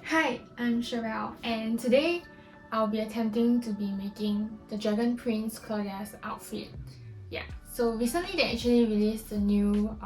Hi, I'm Cheral, and today I'll be attempting to be making the Dragon Prince Claudia's outfit. Yeah, so recently they actually released a new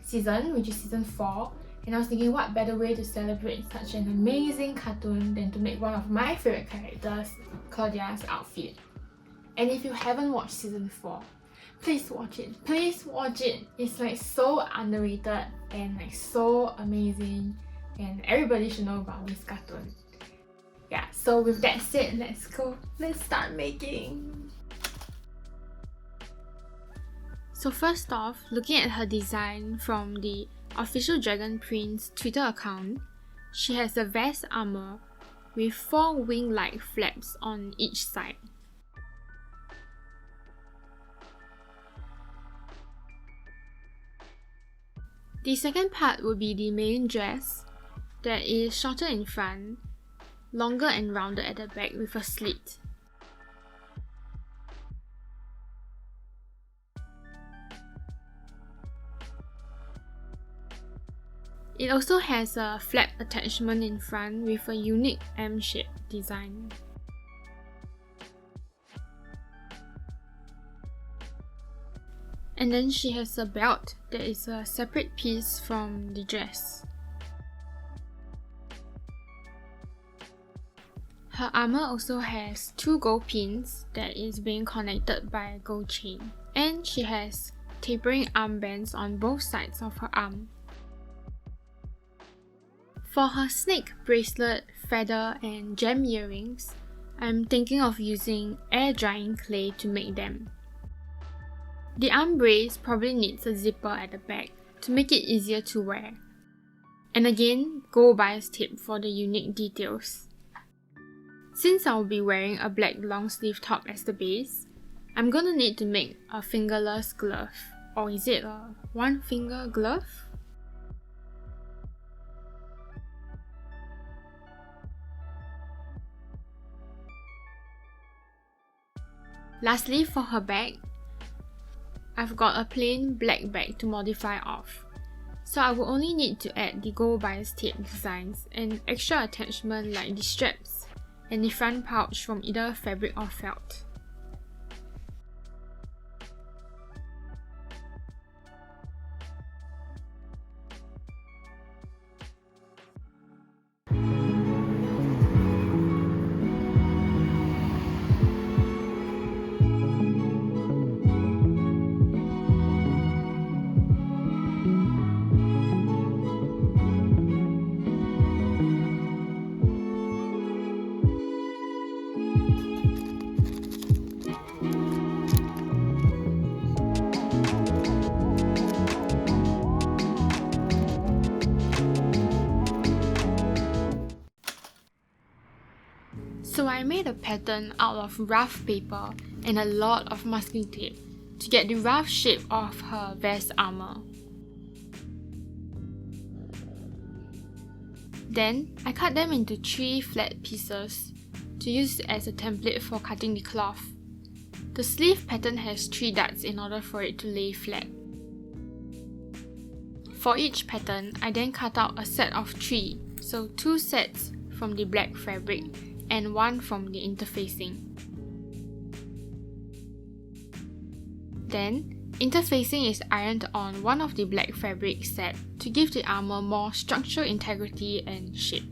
season, which is season 4, and I was thinking what better way to celebrate such an amazing cartoon than to make one of my favorite characters, Claudia's outfit. And if you haven't watched season 4, please watch it. Please watch it. It's like so underrated and like so amazing, and everybody should know about this cartoon. Yeah, so with that said, let's go. Let's start making. So first off, looking at her design from the official Dragon Prince Twitter account, she has a vest armor with 4 wing-like flaps on each side. The second part will be the main dress that is shorter in front, longer and rounded at the back with a slit. It also has a flap attachment in front with a unique M-shaped design. And then she has a belt that is a separate piece from the dress. Her armor also has 2 gold pins that is being connected by a gold chain. And she has tapering armbands on both sides of her arm. For her snake bracelet, feather and gem earrings, I'm thinking of using air drying clay to make them. The arm brace probably needs a zipper at the back to make it easier to wear. And again, gold bias tape for the unique details. Since I'll be wearing a black long sleeve top as the base, I'm gonna need to make a fingerless glove. Or is it a one finger glove? Lastly, for her bag, I've got a plain black bag to modify off. So I will only need to add the gold bias tape designs and extra attachment like the straps and the front pouch from either fabric or felt. So I made a pattern out of rough paper and a lot of masking tape to get the rough shape of her vest armor. Then I cut them into 3 flat pieces to use as a template for cutting the cloth. The sleeve pattern has 3 darts in order for it to lay flat. For each pattern, I then cut out a set of 3, so 2 sets from the black fabric and 1 from the interfacing. Then, interfacing is ironed on one of the black fabric set to give the armor more structural integrity and shape.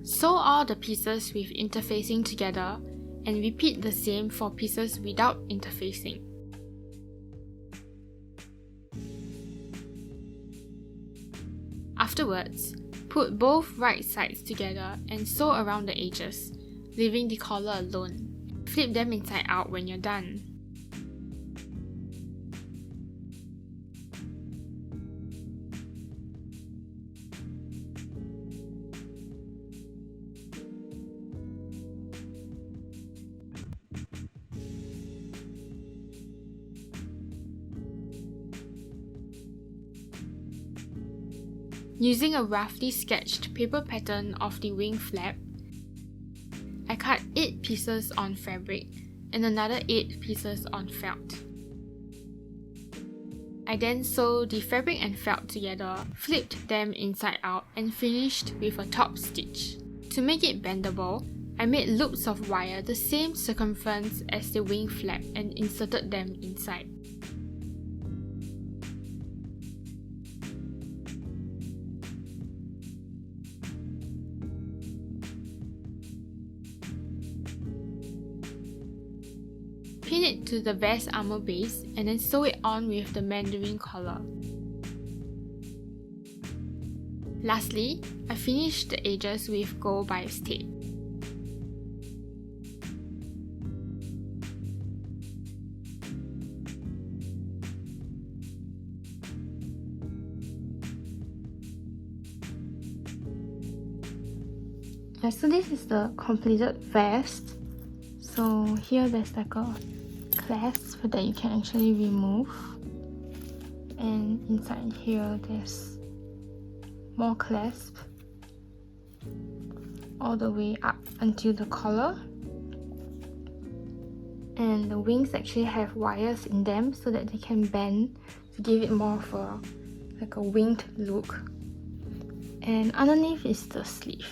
Sew all the pieces with interfacing together and repeat the same for pieces without interfacing. Afterwards, put both right sides together and sew around the edges, leaving the collar alone. Flip them inside out when you're done. Using a roughly sketched paper pattern of the wing flap, I cut 8 pieces on fabric and another 8 pieces on felt. I then sewed the fabric and felt together, flipped them inside out, and finished with a top stitch. To make it bendable, I made loops of wire the same circumference as the wing flap and inserted them inside. Pin it to the vest armor base and then sew it on with the mandarin collar. Lastly, I finished the edges with gold bias tape. So this is the completed vest. So here there's like a clasp that you can actually remove, and inside here there's more clasp all the way up until the collar, and the wings actually have wires in them so that they can bend to give it more of a like a winged look. And underneath is the sleeve.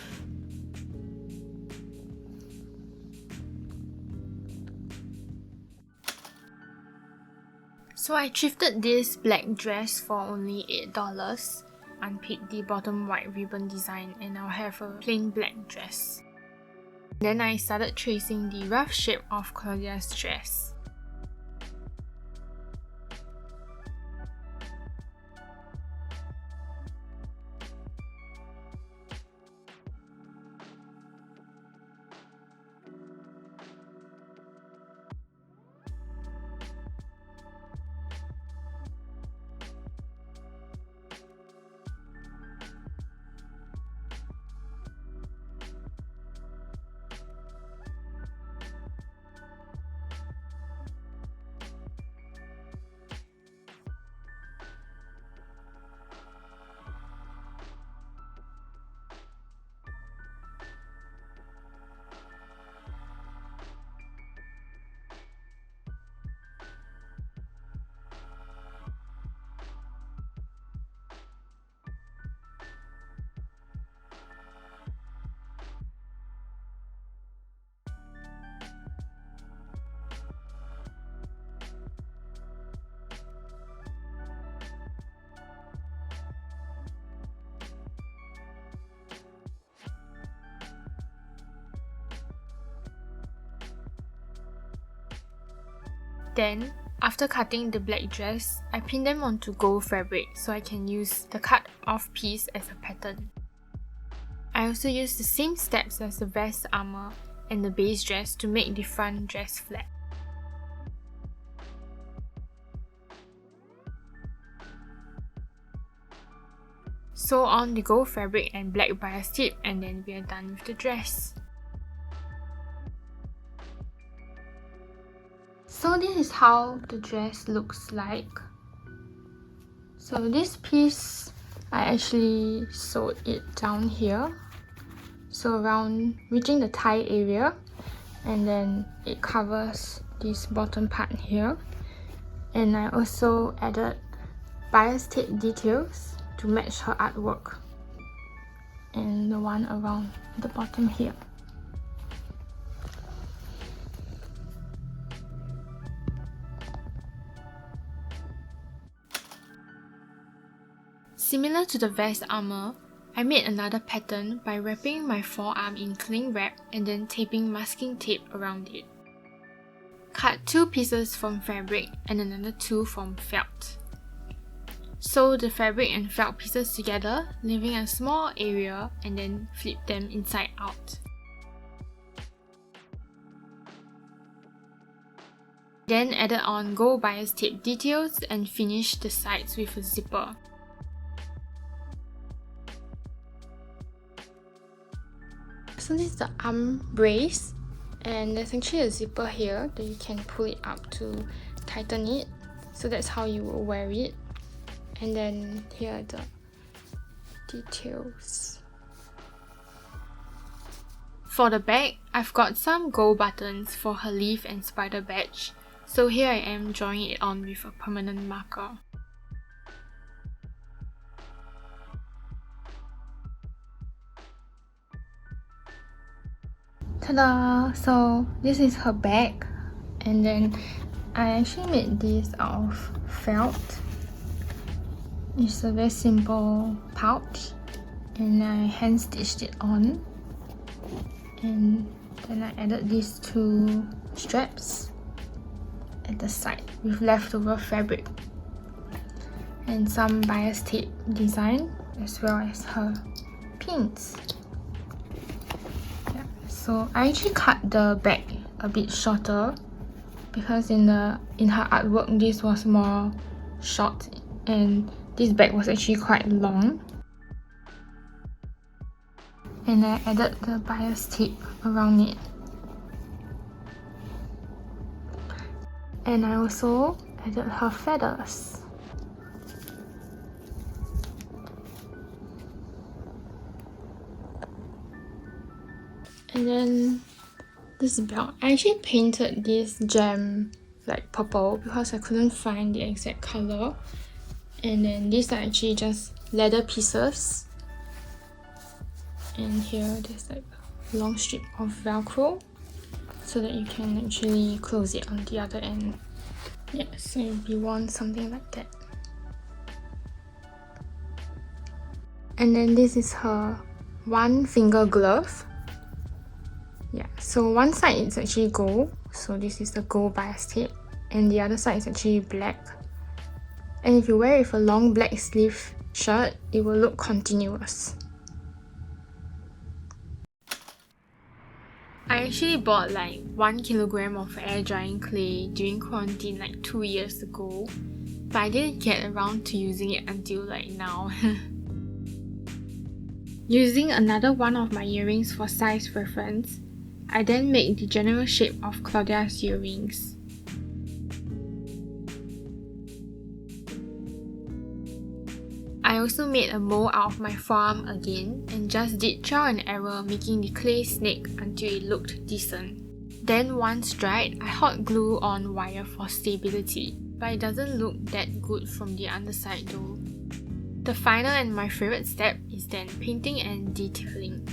So I thrifted this black dress for only $8, unpicked the bottom white ribbon design, and now have a plain black dress. Then I started tracing the rough shape of Claudia's dress. Then, after cutting the black dress, I pinned them onto gold fabric so I can use the cut off piece as a pattern. I also used the same steps as the vest armor and the base dress to make the front dress flap. Sew on the gold fabric and black bias tape, and then we are done with the dress. So this is how the dress looks like. So this piece, I actually sewed it down here, so around reaching the thigh area, and then it covers this bottom part here. And I also added bias tape details to match her artwork, and the one around the bottom here. Similar to the vest armor, I made another pattern by wrapping my forearm in cling wrap and then taping masking tape around it. Cut 2 pieces from fabric and another 2 from felt. Sew the fabric and felt pieces together, leaving a small area, and then flip them inside out. Then added on gold bias tape details and finished the sides with a zipper. So this is the arm brace, and there's actually a zipper here that you can pull it up to tighten it. So that's how you will wear it. And then here are the details. For the bag, I've got some gold buttons for her leaf and spider badge, so here I am drawing it on with a permanent marker. Ta-da! So this is her bag, and then I actually made this out of felt. It's a very simple pouch, and I hand stitched it on, and then I added these two straps at the side with leftover fabric and some bias tape design, as well as her pins. Yeah, so I actually cut the bag a bit shorter because in her artwork this was more short and this bag was actually quite long. And I added the bias tape around it. And I also added her feathers. And then this belt, I actually painted this gem like purple because I couldn't find the exact color. And then these are actually just leather pieces. And here there's like a long strip of velcro so that you can actually close it on the other end. Yeah, so if you want something like that. And then this is her one finger glove. Yeah, so one side is actually gold, so this is the gold bias tape, and the other side is actually black. And if you wear it with a long black sleeve shirt, it will look continuous. I actually bought like 1 kilogram of air drying clay during quarantine like 2 years ago, but I didn't get around to using it until like now. Using another one of my earrings for size reference, I then made the general shape of Claudia's earrings. I also made a mold out of my forearm again and just did trial and error making the clay snake until it looked decent. Then once dried, I hot glue on wire for stability, but it doesn't look that good from the underside though. The final and my favorite step is then painting and detailing.